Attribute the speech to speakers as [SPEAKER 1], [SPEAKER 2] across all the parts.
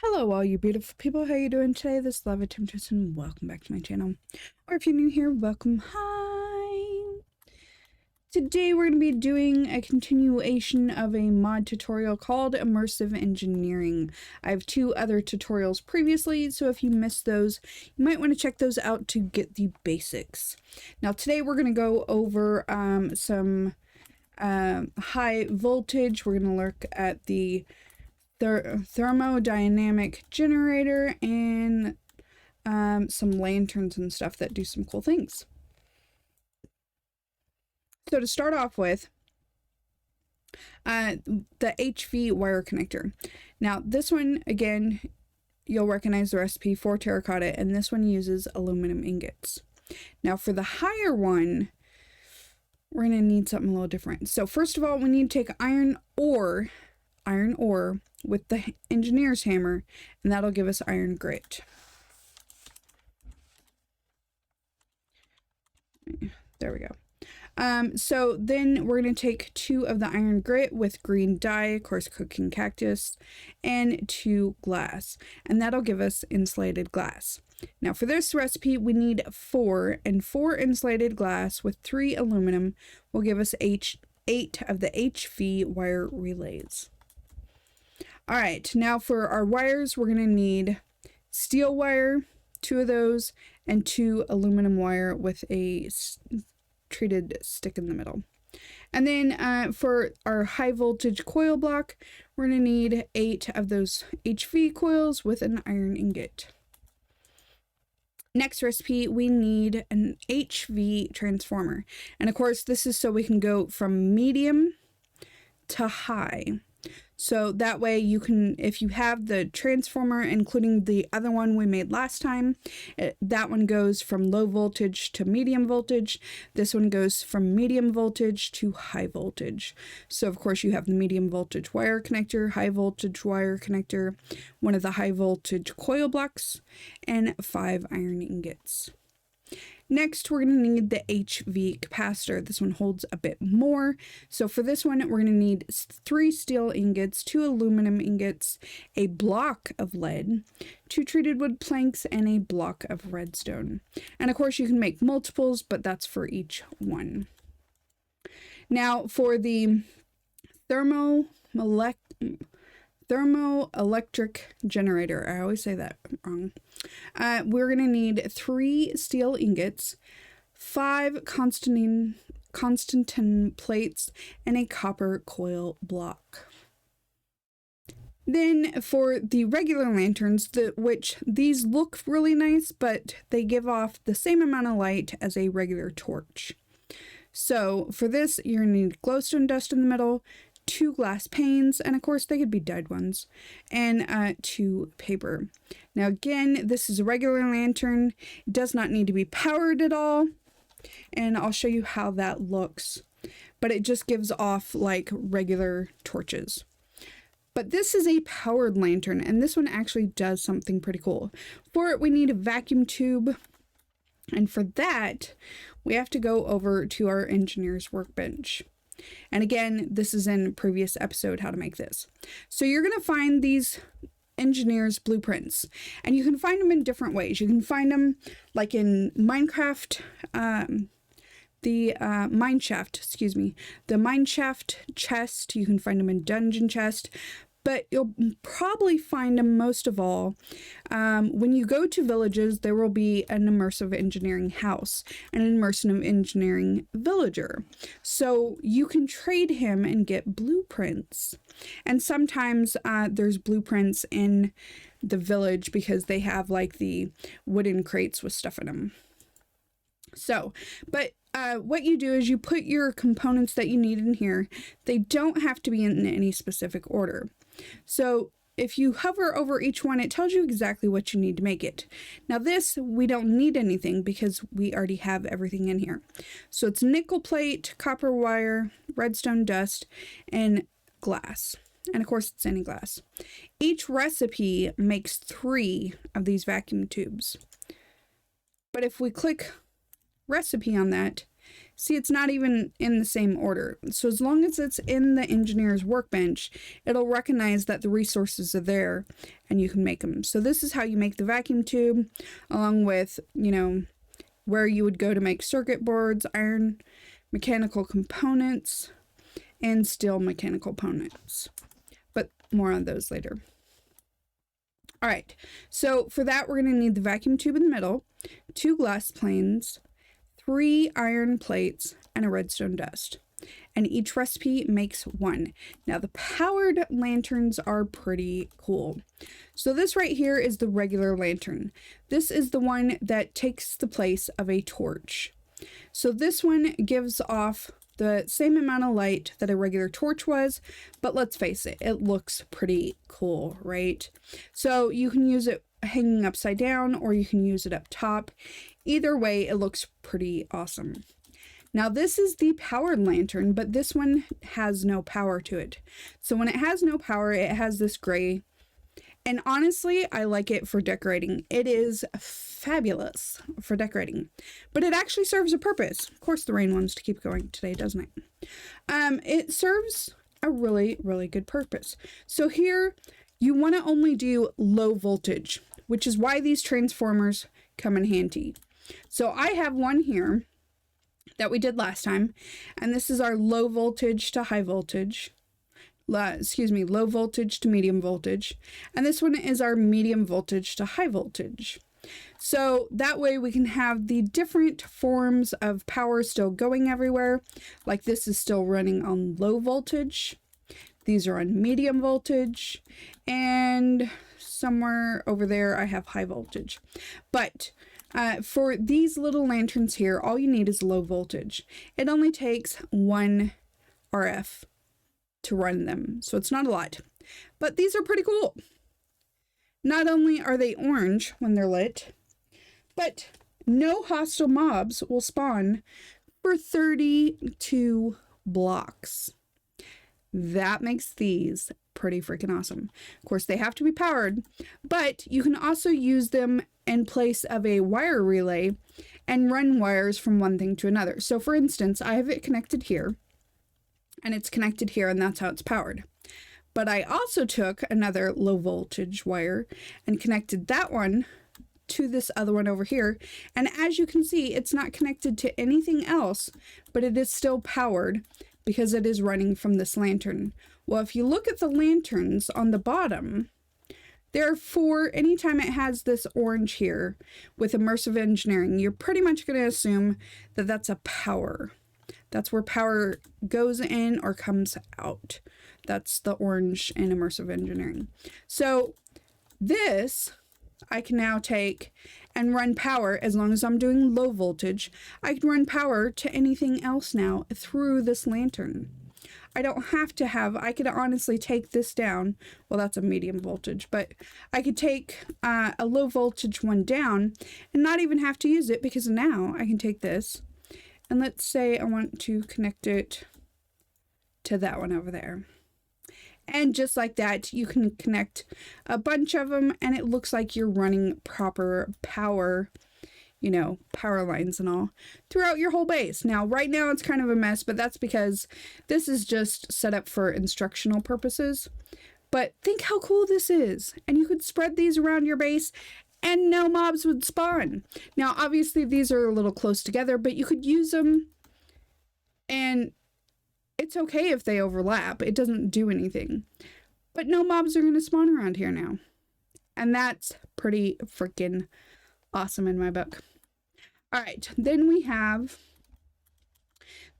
[SPEAKER 1] Hello all you beautiful people, how you doing today? This is Lava Temptress and welcome back to my channel. Or if you're new here, welcome. Hi! Today we're going to be doing a continuation of a mod tutorial called Immersive Engineering. I have two other tutorials previously, so if you missed those, you might want to check those out to get the basics. Now today we're going to go over some high voltage. We're going to look at the thermodynamic generator and some lanterns and stuff that do some cool things. So to start off with, the HV wire connector. Now this one, again, you'll recognize the recipe for terracotta, and this one uses aluminum ingots. Now for the higher one, we're going to need something a little different. So first of all, we need to take iron ore with the engineer's hammer, and that'll give us iron grit. There we go. So then we're going to take 2 of the iron grit with green dye, of course cooking cactus, and 2 glass, and that'll give us insulated glass. Now for this recipe we need 4, and 4 insulated glass with 3 aluminum will give us 8 of the HV wire relays. Alright, now for our wires, we're going to need steel wire, 2 of those, and 2 aluminum wire with a treated stick in the middle. And then for our high voltage coil block, we're going to need 8 of those HV coils with an iron ingot. Next recipe, we need an HV transformer. And of course, this is so we can go from medium to high. So that way you can, if you have the transformer, including the other one we made last time, that one goes from low voltage to medium voltage. This one goes from medium voltage to high voltage. So of course you have the medium voltage wire connector, high voltage wire connector, one of the high voltage coil blocks, and 5 iron ingots. Next, we're going to need the HV capacitor. This one holds a bit more. So for this one, we're going to need 3 steel ingots, 2 aluminum ingots, a block of lead, 2 treated wood planks, and a block of redstone. And of course, you can make multiples, but that's for each one. Now, for the Thermoelectric Generator, I always say that wrong. We're going to need 3 steel ingots, 5 Constantan plates, and a copper coil block. Then for the regular lanterns, which these look really nice, but they give off the same amount of light as a regular torch. So for this, you're going to need glowstone dust in the middle, 2 glass panes, and of course they could be dyed ones, and 2 paper. Now again, this is a regular lantern. It does not need to be powered at all, and I'll show you how that looks, but it just gives off like regular torches. But this is a powered lantern, and this one actually does something pretty cool. For it, we need a vacuum tube, and for that we have to go over to our engineer's workbench. And again, this is in a previous episode how to make this. So you're going to find these engineers' blueprints, and you can find them in different ways. You can find them like in Minecraft, the mineshaft chest. You can find them in dungeon chest, but you'll probably find them most of all when you go to villages. There will be an immersive engineering house and an immersive engineering villager, so you can trade him and get blueprints. And sometimes there's blueprints in the village because they have like the wooden crates with stuff in them. So, but what you do is you put your components that you need in here. They don't have to be in any specific order. So if you hover over each one, it tells you exactly what you need to make it. Now this, we don't need anything because we already have everything in here. So it's nickel plate, copper wire, redstone dust, and glass. And of course it's any glass. Each recipe makes 3 of these vacuum tubes. But if we click recipe on that, See, it's not even in the same order. So as long as it's in the engineer's workbench, it'll recognize that the resources are there and you can make them. So this is how you make the vacuum tube, along with, you know, where you would go to make circuit boards, iron mechanical components, and steel mechanical components. But more on those later. All right, so for that, we're going to need the vacuum tube in the middle, 2 glass planes, 3 iron plates, and a redstone dust. And each recipe makes 1. Now, the powered lanterns are pretty cool. So this right here is the regular lantern. This is the one that takes the place of a torch. So this one gives off the same amount of light that a regular torch was, but let's face it, it looks pretty cool, right? So you can use it hanging upside down, or you can use it up top. Either way, it looks pretty awesome. Now this is the powered lantern, but this one has no power to it. So when it has no power, it has this gray. And honestly, I like it for decorating. It is fabulous for decorating, but it actually serves a purpose. Of course, the rain wants to keep going today, doesn't it? It serves a really, really good purpose. So here, you want to only do low voltage, which is why these transformers come in handy. So I have one here that we did last time, and this is our low voltage to high voltage. Low voltage to medium voltage. And this one is our medium voltage to high voltage. So that way we can have the different forms of power still going everywhere. Like this is still running on low voltage. These are on medium voltage. And somewhere over there I have high voltage. But for these little lanterns here, all you need is low voltage. It only takes 1 RF to run them, so it's not a lot, but these are pretty cool. Not only are they orange when they're lit, but no hostile mobs will spawn for 32 blocks. That makes these pretty freaking awesome. Of course, they have to be powered, but you can also use them in place of a wire relay and run wires from one thing to another. So for instance, I have it connected here, and it's connected here, and that's how it's powered. But I also took another low voltage wire and connected that one to this other one over here. And as you can see, it's not connected to anything else, but it is still powered because it is running from this lantern. Well, if you look at the lanterns on the bottom, therefore, anytime it has this orange here with Immersive Engineering, you're pretty much going to assume that that's a power. That's where power goes in or comes out. That's the orange in Immersive Engineering. So this, I can now take and run power as long as I'm doing low voltage. I can run power to anything else now through this lantern. I don't have to have, I could honestly take this down. Well, that's a medium voltage, but I could take a low voltage one down and not even have to use it, because now I can take this. And let's say I want to connect it to that one over there. And just like that, you can connect a bunch of them, and it looks like you're running proper power, you know, power lines and all throughout your whole base. Now, right now it's kind of a mess, but that's because this is just set up for instructional purposes. But think how cool this is. And you could spread these around your base and no mobs would spawn. Now, obviously, these are a little close together, but you could use them, and it's okay if they overlap. It doesn't do anything. But no mobs are going to spawn around here now. And that's pretty freaking awesome in my book. All right, then we have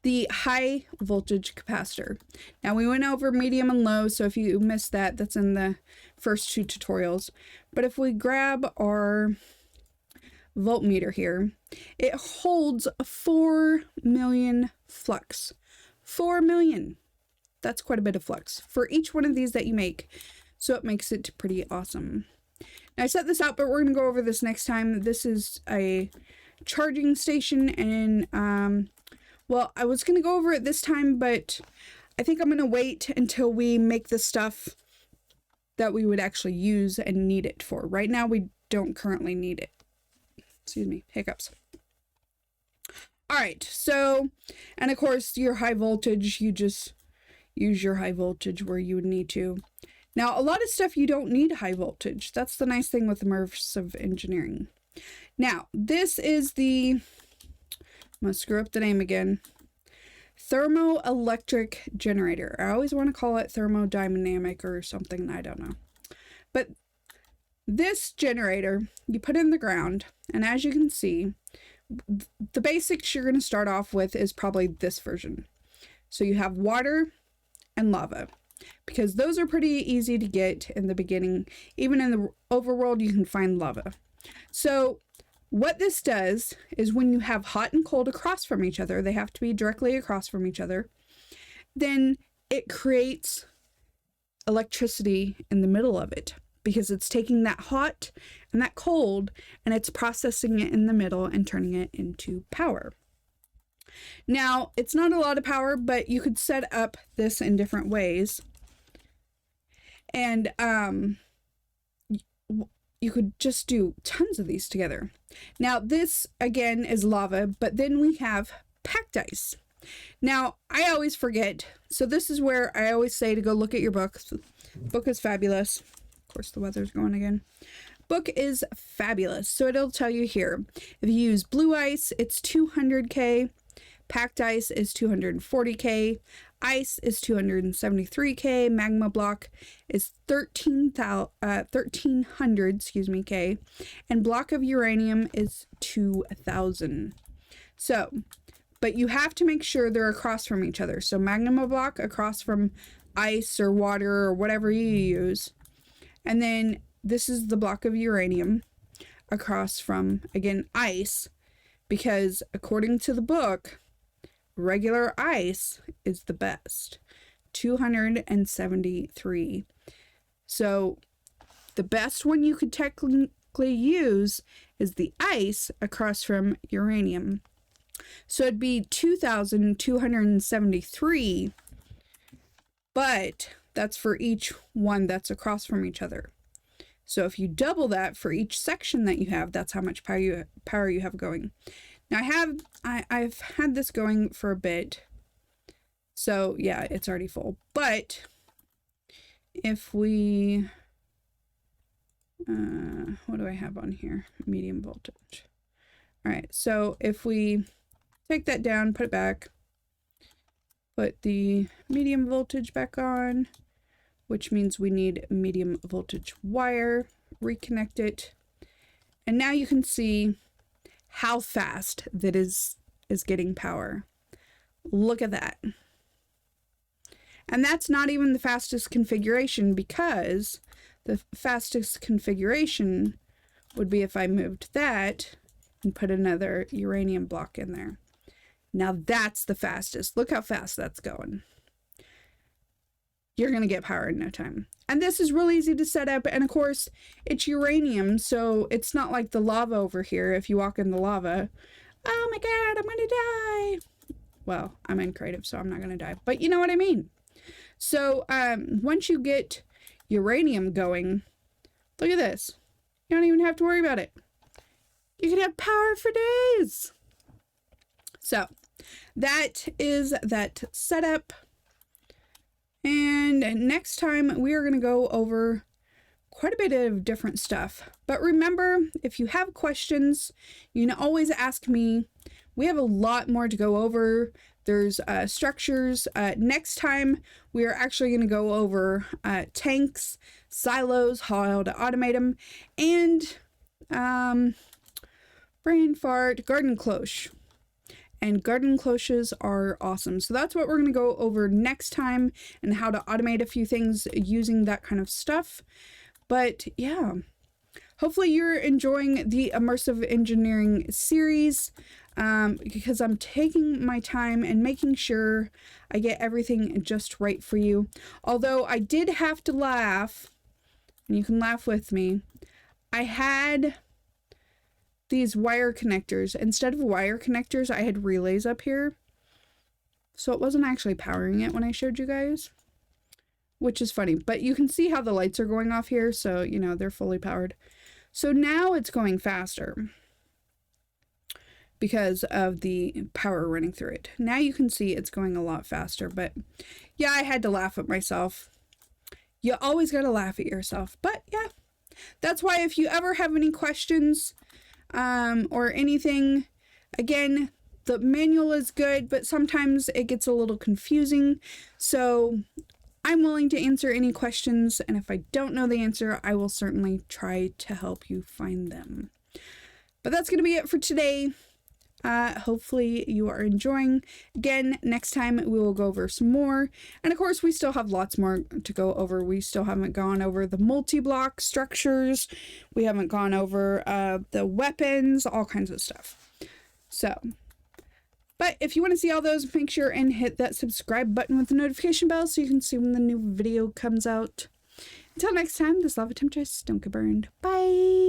[SPEAKER 1] the high voltage capacitor. Now we went over medium and low, so if you missed that, that's in the first 2 tutorials. But if we grab our voltmeter here, it holds 4 million flux. 4 million. That's quite a bit of flux for each one of these that you make. So it makes it pretty awesome. Now I set this out, but we're going to go over this next time. This is a charging station, and well, I was going to go over it this time, but I think I'm going to wait until we make the stuff that we would actually use and need it for. Right now, we don't currently need it. Excuse me, hiccups. All right, so, and of course your high voltage, you just use your high voltage where you would need to. Now, a lot of stuff you don't need high voltage. That's the nice thing with immersive engineering. Now, this is the, I'm going to screw up the name again, Thermoelectric Generator. I always want to call it thermodynamic or something, I don't know. But this generator, you put in the ground, and as you can see, the basics you're going to start off with is probably this version. So you have water and lava, because those are pretty easy to get in the beginning. Even in the overworld, you can find lava. So what this does is when you have hot and cold across from each other, they have to be directly across from each other, then it creates electricity in the middle of it, because it's taking that hot and that cold and it's processing it in the middle and turning it into power. Now, it's not a lot of power, but you could set up this in different ways. And you could just do tons of these together. Now, this again is lava, but then we have packed ice. Now, I always forget. So this is where I always say to go look at your book. The book is fabulous. Of course, the weather's going again. Book is fabulous. So it'll tell you here, if you use blue ice, it's 200K. Packed ice is 240K. Ice is 273K. Magma block is 1300, K. And block of uranium is 2000. So, but you have to make sure they're across from each other. So magma block across from ice or water or whatever you use. And then this is the block of uranium across from, again, ice, because according to the book, regular ice is the best. 273. So the best one you could technically use is the ice across from uranium. So it'd be 2,273, but that's for each one that's across from each other. So if you double that for each section that you have, that's how much power you have going. Now I've had this going for a bit, so yeah, it's already full. But if we, what do I have on here? Medium voltage. All right, so if we take that down, put it back, put the medium voltage back on, which means we need medium voltage wire, reconnect it, and now you can see how fast that is getting power. Look at that. And that's not even the fastest configuration, because the fastest configuration would be if I moved that and put another uranium block in there. Now that's the fastest. Look how fast that's going. You're going to get power in no time. And this is really easy to set up. And of course, it's uranium, so it's not like the lava over here. If you walk in the lava, oh my God, I'm going to die. Well, I'm in creative, so I'm not going to die. But you know what I mean. So once you get uranium going, look at this. You don't even have to worry about it. You can have power for days. So that is that setup. And next time we are going to go over quite a bit of different stuff. But remember, if you have questions, you can always ask me. We have a lot more to go over. There's structures. Next time, we are actually going to go over tanks, silos, how to automate them, and brain fart, garden cloche. And garden cloches are awesome. So that's what we're going to go over next time, and how to automate a few things using that kind of stuff. But yeah, hopefully you're enjoying the Immersive Engineering series, because I'm taking my time and making sure I get everything just right for you. Although I did have to laugh, and you can laugh with me, I had these wire connectors. Instead of wire connectors, I had relays up here. So it wasn't actually powering it when I showed you guys, which is funny. But you can see how the lights are going off here. So, you know, they're fully powered. So now it's going faster. because of the power running through it. Now you can see it's going a lot faster, but yeah, I had to laugh at myself. You always got to laugh at yourself. But yeah, that's why if you ever have any questions or anything, again, the manual is good, but sometimes it gets a little confusing. So I'm willing to answer any questions, and if I don't know the answer, I will certainly try to help you find them. But that's going to be it for today. Hopefully you are enjoying. Again, next time we will go over some more. And of course, we still have lots more to go over. We still haven't gone over the multi-block structures. We haven't gone over the weapons, all kinds of stuff. So, but if you want to see all those, make sure and hit that subscribe button with the notification bell so you can see when the new video comes out. Until next time, this lava temptress, don't get burned. Bye!